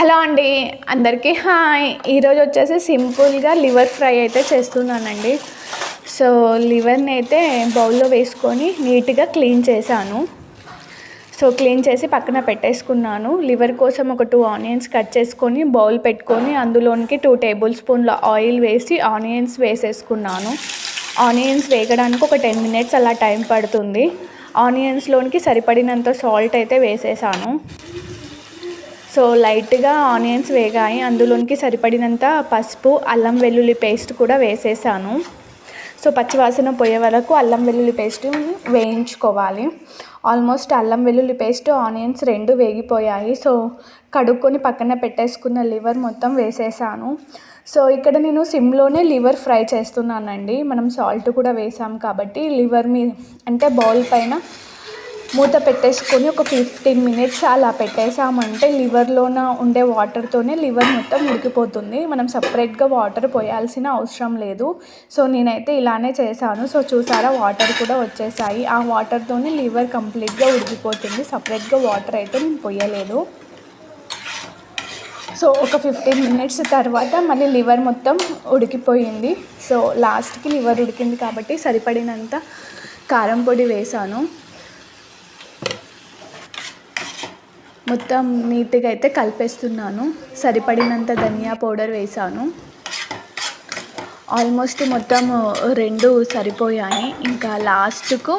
Hello అండి, అందరికీ hi. ఈరోజు వచ్చేసి సింపుల్గా లివర్ ఫ్రై అయితే చేస్తున్నానండి. సో లివర్ని అయితే బౌల్లో వేసుకొని నీట్గా క్లీన్ చేశాను. సో క్లీన్ చేసి పక్కన పెట్టేసుకున్నాను. లివర్ కోసం ఒక 2 ఆనియన్స్ కట్ చేసుకొని బౌల్ పెట్టుకొని అందులోనికి 2 టేబుల్ స్పూన్ల ఆయిల్ వేసి ఆనియన్స్ వేసేసుకున్నాను. ఆనియన్స్ వేగడానికి ఒక 10 మినిట్స్ అలా టైం పడుతుంది. ఆనియన్స్లోనికి సరిపడినంత సాల్ట్ అయితే వేసేసాను. సో లైట్గా ఆనియన్స్ వేగాయి. అందులోనికి సరిపడినంత పసుపు, అల్లం వెల్లుల్లి పేస్ట్ కూడా వేసేసాను. సో పచ్చివాసన పోయే వరకు అల్లం వెల్లుల్లి పేస్ట్ వేయించుకోవాలి. ఆల్మోస్ట్ అల్లం వెల్లుల్లి పేస్ట్, ఆనియన్స్ 2 వేగిపోయాయి. సో కడుక్కొని పక్కన పెట్టేసుకున్న లివర్ మొత్తం వేసేసాను. సో ఇక్కడ నేను సిమ్లోనే లివర్ ఫ్రై చేస్తున్నానండి. మనం సాల్ట్ కూడా వేసాం కాబట్టి లివర్ అంటే బౌల్ పైన మూత పెట్టేసుకొని ఒక 15 మినిట్స్ అలా పెట్టేసామంటే లివర్లోన ఉండే వాటర్తోనే లివర్ మొత్తం ఉడికిపోతుంది. మనం సపరేట్గా వాటర్ పోయాల్సిన అవసరం లేదు. సో నేనైతే ఇలానే చేశాను. సో చూసారా, వాటర్ కూడా వచ్చేసాయి. ఆ వాటర్తోనే లివర్ కంప్లీట్గా ఉడికిపోతుంది. సపరేట్గా వాటర్ అయితే నేను పోయలేదు. సో ఒక 15 మినిట్స్ తర్వాత మళ్ళీ లివర్ మొత్తం ఉడికిపోయింది. సో లాస్ట్కి లివర్ ఉడికింది కాబట్టి సరిపడినంత కారం పొడి వేసాను. మొత్తం నీట్గా అయితే కలిపేస్తున్నాను. సరిపడినంత ధనియా పౌడర్ వేసాను. ఆల్మోస్ట్ మొత్తం 2 సరిపోయాయి. ఇంకా లాస్ట్కు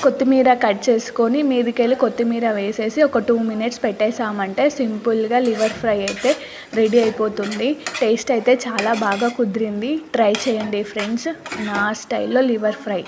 కొత్తిమీర కట్ చేసుకొని మీదికెళ్ళి కొత్తిమీర వేసేసి ఒక 2 మినిట్స్ పెట్టేసామంటే సింపుల్గా లివర్ ఫ్రై అయితే రెడీ అయిపోతుంది. టేస్ట్ అయితే చాలా బాగా కుదిరింది. ట్రై చేయండి ఫ్రెండ్స్, నా స్టైల్లో లివర్ ఫ్రై.